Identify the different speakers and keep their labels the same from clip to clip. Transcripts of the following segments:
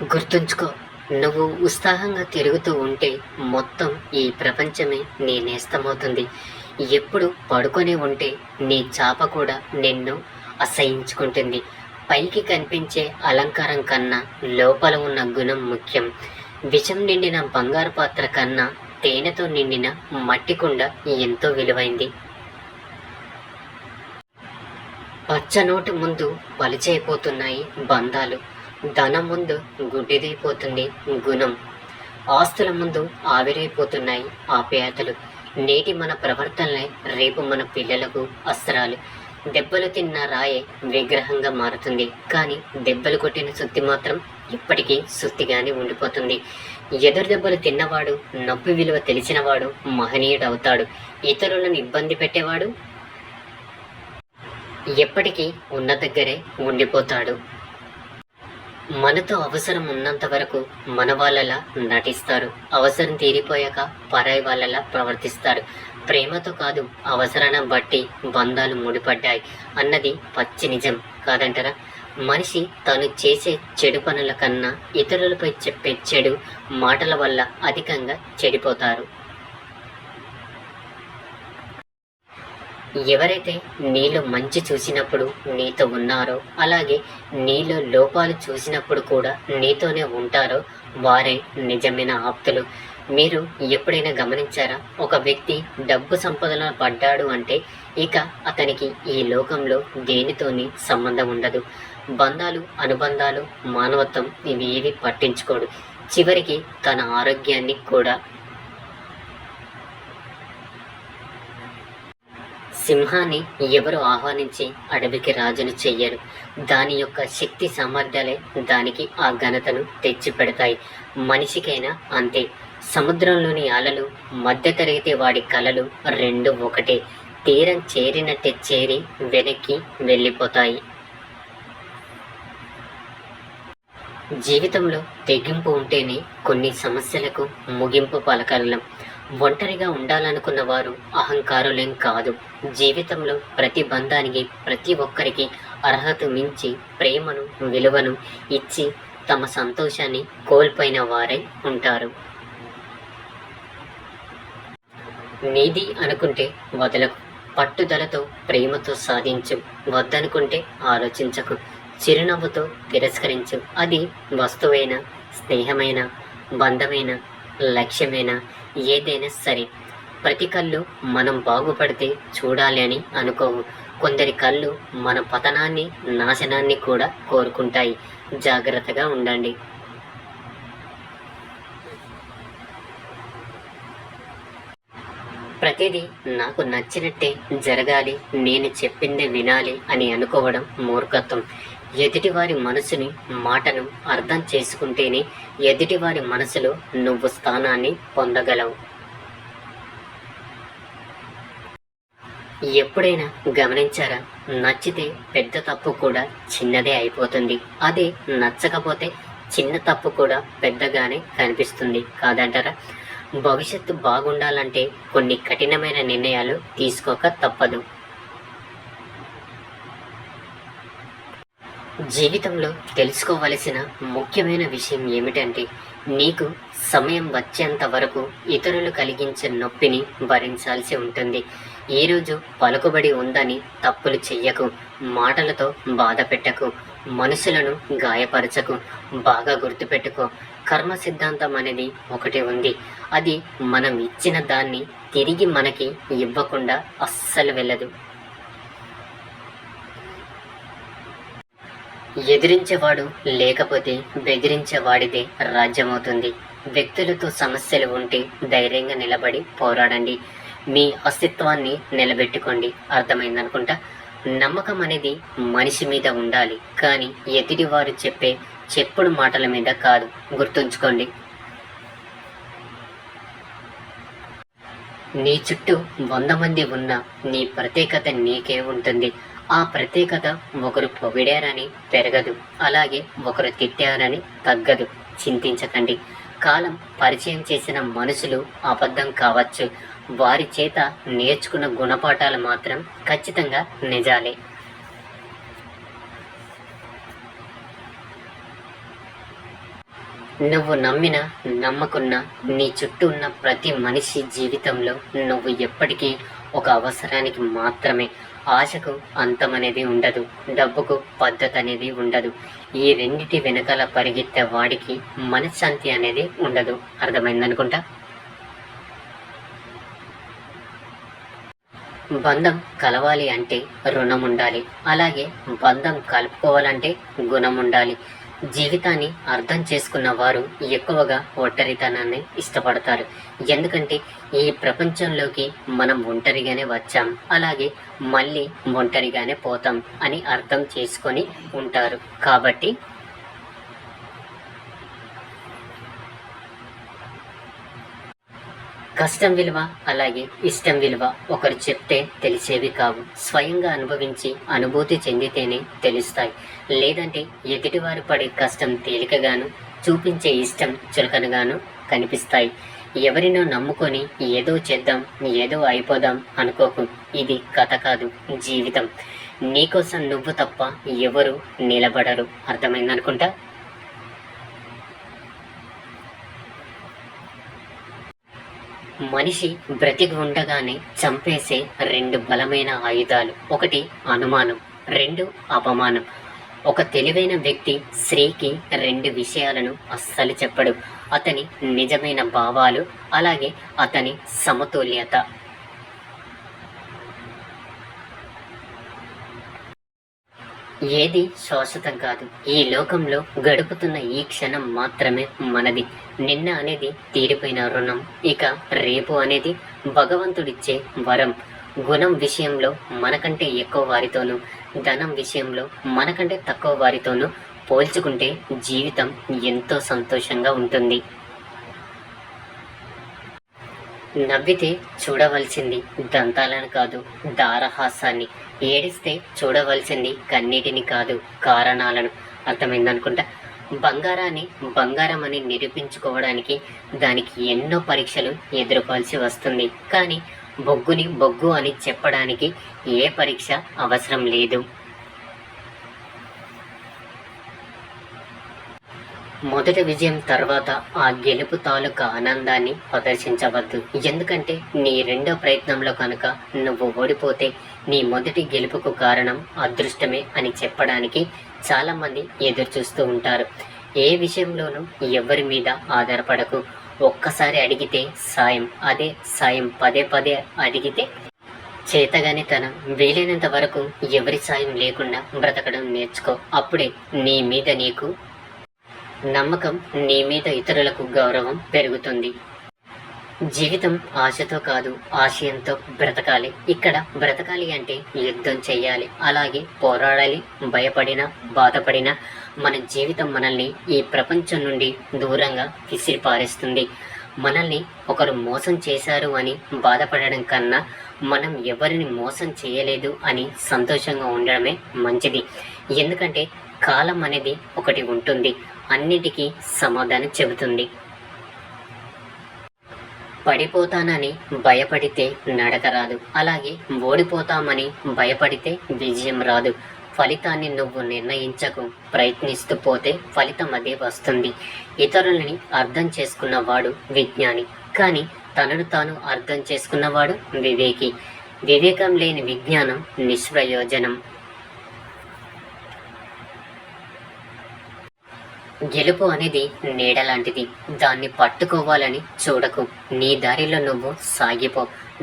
Speaker 1: గుర్తుంచుకో, నువ్వు ఉత్సాహంగా తిరుగుతూ ఉంటే మొత్తం ఈ ప్రపంచమే నీ నేస్తమవుతుంది. ఎప్పుడు పడుకొని ఉంటే నీ చాప కూడా నిన్ను అసహించుకుంటుంది. పైకి కనిపించే అలంకారం కన్నా లోపల ఉన్న గుణం ముఖ్యం. విషం నిండిన బంగారు పాత్ర కన్నా తేనెతో నిండిన మట్టి కుండ ఎంతో విలువైంది. పచ్చనోటు ముందు పలిచైపోతున్నాయి బంధాలు. ధనం ముందు గుడ్డిదైపోతుంది గుణం. ఆస్తుల ముందు ఆవిరైపోతున్నాయి ఆప్యాయతలు. నేటి మన ప్రవర్తనలే రేపు మన పిల్లలకు అస్త్రాలు. దెబ్బలు తిన్న రాయే విగ్రహంగా మారుతుంది, కానీ దెబ్బలు కొట్టిన సుత్తి మాత్రం ఇప్పటికీ సుత్తిగానే ఉండిపోతుంది. ఎదురు దెబ్బలు తిన్నవాడు, నొప్పి విలువ తెలిసినవాడు మహనీయుడు అవుతాడు. ఇతరులను ఇబ్బంది పెట్టేవాడు ఎప్పటికీ ఉన్న దగ్గరే ఉండిపోతాడు. మనతో అవసరం ఉన్నంత వరకు మన వాళ్ళలా నటిస్తారు. అవసరం తీరిపోయాక పరాయి వాళ్ళలా ప్రవర్తిస్తారు. ప్రేమతో కాదు, అవసరాన్ని బట్టి బంధాలు ముడిపడ్డాయి అన్నది పచ్చి నిజం కాదంటారా? మనిషి తను చేసే చెడు పనుల కన్నా ఇతరులపై చెప్పే చెడు మాటల వల్ల అధికంగా చెడిపోతారు. ఎవరైతే నీలో మంచి చూసినప్పుడు నీతో ఉన్నారో, అలాగే నీలో లోపాలు చూసినప్పుడు కూడా నీతోనే ఉంటారో వారే నిజమైన ఆప్తులు. మీరు ఎప్పుడైనా గమనించారా? ఒక వ్యక్తి డబ్బు సంపదలో పడ్డాడు అంటే ఇక అతనికి ఈ లోకంలో దేనితోని సంబంధం ఉండదు. బంధాలు, అనుబంధాలు, మానవత్వం ఇవి ఏవి పట్టించుకోడు. చివరికి తన ఆరోగ్యాన్ని కూడా. సింహాన్ని ఎవరు ఆహ్వానించి అడవికి రాజును చెయ్యరు. దాని యొక్క శక్తి సామర్థ్యాలే దానికి ఆ ఘనతను తెచ్చిపెడతాయి. మనిషికైనా అంతే. సముద్రంలోని అలలు, మధ్యతరగతి వాడి కలలు రెండు ఒకటే. తీరం చేరినట్టే చేరి వెనక్కి వెళ్ళిపోతాయి. జీవితంలో తెగింపు ఉంటేనే కొన్ని సమస్యలకు ముగింపు పలకగలం. ఒంటరిగా ఉండాలనుకున్న వారు అహంకారులేం కాదు. జీవితంలో ప్రతి బంధానికి, ప్రతి ఒక్కరికి అర్హత మించి ప్రేమను, విలువను ఇచ్చి తమ సంతోషాన్ని కోల్పోయిన వారై ఉంటారు. నీది అనుకుంటే వదలకు. పట్టుదలతో, ప్రేమతో సాధించు. వద్దనుకుంటే ఆలోచించకు. చిరునవ్వుతో తిరస్కరించు. అది వస్తువైనా, స్నేహమైన, బంధమైన, లక్ష్యమైన, ఏదైనా సరే. ప్రతి కళ్ళు మనం బాగుపడితే చూడాలి అని అనుకోవు. కొందరి కళ్ళు మన పతనాన్ని, నాశనాన్ని కూడా కోరుకుంటాయి. జాగ్రత్తగా ఉండండి. ప్రతిదీ నాకు నచ్చినట్టే జరగాలి, నేను చెప్పిందే వినాలి అని అనుకోవడం మూర్ఖత్వం. ఎదుటివారి మనసుని, మాటను అర్థం చేసుకుంటేనే ఎదుటివారి మనసులో నువ్వు స్థానాన్ని పొందగలవు. ఎప్పుడైనా గమనించారా? నచ్చితే పెద్ద తప్పు కూడా చిన్నదే అయిపోతుంది. అదే నచ్చకపోతే చిన్న తప్పు కూడా పెద్దగానే కనిపిస్తుంది కాదంటారా? భవిష్యత్తు బాగుండాలంటే కొన్ని కఠినమైన నిర్ణయాలు తీసుకోక తప్పదు. జీవితంలో తెలుసుకోవలసిన ముఖ్యమైన విషయం ఏమిటంటే, నీకు సమయం వచ్చేంత వరకు ఇతరులు కలిగించే నొప్పిని భరించాల్సి ఉంటుంది. ఈరోజు పలుకుబడి ఉందని తప్పులు చెయ్యకు. మాటలతో బాధ పెట్టకు. మనుషులను గాయపరచకు. బాగా గుర్తుపెట్టుకో, కర్మ సిద్ధాంతం అనేది ఒకటి ఉంది. అది మనం ఇచ్చిన దాన్ని తిరిగి మనకి ఇవ్వకుండా అస్సలు వెళ్ళదు. ఎదిరించేవాడు లేకపోతే బెదిరించేవాడిదే రాజ్యమవుతుంది. వ్యక్తులతో సమస్యలు ఉంటే ధైర్యంగా నిలబడి పోరాడండి. మీ అస్తిత్వాన్ని నిలబెట్టుకోండి. అర్థమైందనుకుంటా. నమ్మకం అనేది మనిషి మీద ఉండాలి, కానీ ఎదుటివారు చెప్పే చెప్పుడు మాటల మీద కాదు. గుర్తుంచుకోండి. నీ చుట్టూ 100 మంది ఉన్నా నీ ప్రత్యేకత నీకే ఉంటుంది. ఆ ప్రత్యేకత ఒకరు పొగిడారని పెరగదు, అలాగే ఒకరు తిట్టారని తగ్గదు. చింతించకండి. కాలం పరిచయం చేసిన మనుషులు అబద్ధం కావచ్చు. వారి చేత నేర్చుకున్న గుణపాఠాలు మాత్రం ఖచ్చితంగా నిజాలే. నువ్వు నమ్మినా నమ్మకున్నా నీ చుట్టూ ఉన్న ప్రతి మనిషి జీవితంలో నువ్వు ఎప్పటికీ ఒక అవసరానికి మాత్రమే. ఆశకు అంతమనేది ఉండదు, డబ్బుకు పద్ధతి అనేది ఉండదు. ఈ రెండిటి వెనకాల పరిగెత్తే వాడికి మనశ్శాంతి అనేది ఉండదు. అర్థమైందనుకుంటా. బంధం కలవాలి అంటే రుణం ఉండాలి, అలాగే బంధం కలుపుకోవాలంటే గుణం ఉండాలి. జీవితాన్ని అర్థం చేసుకున్న వారు ఎక్కువగా ఒంటరితనాన్ని ఇష్టపడతారు. ఎందుకంటే ఈ ప్రపంచంలోకి మనం ఒంటరిగానే వచ్చాం, అలాగే మళ్ళీ ఒంటరిగానే పోతాం అని అర్థం చేసుకొని ఉంటారు. కాబట్టి కష్టం విలువ అలాగే ఇష్టం విలువ ఒకరు చెప్తే తెలిసేవి కావు, స్వయంగా అనుభవించి అనుభూతి చెందితేనే తెలుస్తాయి. లేదంటే ఎదుటివారు పడే కష్టం తేలికగాను, చూపించే ఇష్టం చులకనగాను కనిపిస్తాయి. ఎవరినో నమ్ముకొని ఏదో చేద్దాం, ఏదో అయిపోదాం అనుకోకు. ఇది కథ కాదు, జీవితం. నీకోసం నువ్వు తప్ప ఎవరు నిలబడరు. అర్థమైందనుకుంటా. మనిషి బ్రతికి ఉండగానే చంపేసే రెండు బలమైన ఆయుధాలు: ఒకటి అనుమానం, రెండు అపమానం. ఒక తెలివైన వ్యక్తి స్త్రీకి రెండు విషయాలను అస్సలు చెప్పడు: అతని నిజమైన భావాలు, అలాగే అతని సమతుల్యత. ఏది శాశ్వతం కాదు. ఈ లోకంలో గడుపుతున్న ఈ క్షణం మాత్రమే మనది. నిన్న అనేది తీరిపోయిన రుణం, ఇక రేపు అనేది భగవంతుడిచ్చే వరం. గుణం విషయంలో మనకంటే ఎక్కువ వారితోనూ, ధనం విషయంలో మనకంటే తక్కువ వారితోనూ పోల్చుకుంటే జీవితం ఎంతో సంతోషంగా ఉంటుంది. నవ్వితే చూడవలసింది దంతాలను కాదు, దారహాసాన్ని. ఏడిస్తే చూడవలసింది కన్నీటిని కాదు, కారణాలను. అర్థమైందనుకుంటా. బంగారాన్ని బంగారం అని నిరూపించుకోవడానికి దానికి ఎన్నో పరీక్షలు ఎదుర్కోవాల్సి వస్తుంది. కానీ బొగ్గుని బొగ్గు అని చెప్పడానికి ఏ పరీక్ష అవసరం లేదు. మొదటి విజయం తర్వాత ఆ గెలుపు తాలూకా ఆనందాన్ని ప్రదర్శించవద్దు. ఎందుకంటే నీ రెండో ప్రయత్నంలో కనుక నువ్వు ఓడిపోతే నీ మొదటి గెలుపుకు కారణం అదృష్టమే అని చెప్పడానికి చాలామంది ఎదురు చూస్తూ ఉంటారు. ఏ విషయంలోనూ ఎవరి మీద ఆధారపడకు. ఒక్కసారి అడిగితే సాయం, అదే సాయం పదే పదే అడిగితే చేతగానితనం. వీలైనంత వరకు ఎవరి సాయం లేకుండా బ్రతకడం నేర్చుకో. అప్పుడే నీ మీద నీకు నమ్మకం, నీ మీద ఇతరులకు గౌరవం పెరుగుతుంది. జీవితం ఆశతో కాదు, ఆశయంతో బ్రతకాలి. ఇక్కడ బ్రతకాలి అంటే యుద్ధం చెయ్యాలి, అలాగే పోరాడాలి. భయపడినా బాధపడినా మన జీవితం మనల్ని ఈ ప్రపంచం నుండి దూరంగా విసిరిపారేస్తుంది. మనల్ని ఒకరు మోసం చేశారు అని బాధపడడం కన్నా మనం ఎవరిని మోసం చేయలేదు అని సంతోషంగా ఉండడమే మంచిది. ఎందుకంటే కాలం అనేది ఒకటి ఉంటుంది, అన్నిటికీ సమాధానం చెబుతుంది. పడిపోతానని భయపడితే నడక రాదు, అలాగే ఓడిపోతామని భయపడితే విజయం రాదు. ఫలితాన్ని నువ్వు నిర్ణయించకు, ప్రయత్నిస్తూ పోతే ఫలితం అదే వస్తుంది. ఇతరులని అర్థం చేసుకున్నవాడు విజ్ఞాని, కానీ తనను తాను అర్థం చేసుకున్నవాడు వివేకి. వివేకం లేని విజ్ఞానం నిష్ప్రయోజనం. గెలుపు అనేది నీడ లాంటిది, దాన్ని పట్టుకోవాలని చూడకు. నీ దారిలో నువ్వు సాగిపో,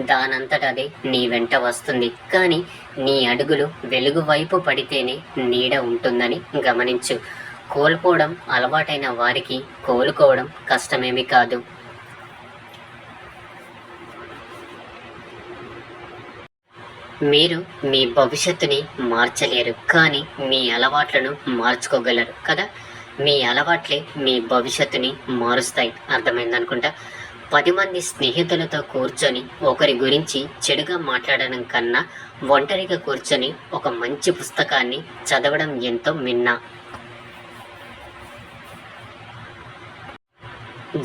Speaker 1: దానంతటదే నీ వెంట వస్తుంది. కానీ నీ అడుగులు వెలుగు వైపు పడితేనే నీడ ఉంటుందని గమనించు. కోల్పోవడం అలవాటైన వారికి కోలుకోవడం కష్టమేమీ కాదు. మీరు మీ భవిష్యత్తుని మార్చలేరు, కానీ మీ అలవాట్లను మార్చుకోగలరు కదా. మీ అలవాట్లే మీ భవిష్యత్తుని మారుస్తాయి. అర్థమైందనుకుంటా. 10 మంది స్నేహితులతో కూర్చొని ఒకరి గురించి చెడుగా మాట్లాడడం కన్నా ఒంటరిగా కూర్చొని ఒక మంచి పుస్తకాన్ని చదవడం ఎంతో మిన్నా.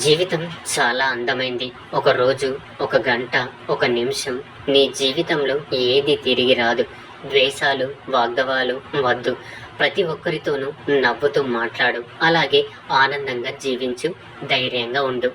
Speaker 1: జీవితం చాలా అందమైంది. ఒక రోజు, ఒక గంట, ఒక నిమిషం నీ జీవితంలో ఏది తిరిగి రాదు. ద్వేషాలు, వాగ్దానాలు వద్దు. ప్రతి ఒక్కరితోనూ నవ్వుతూ మాట్లాడు. అలాగే ఆనందంగా జీవించు, ధైర్యంగా ఉండు.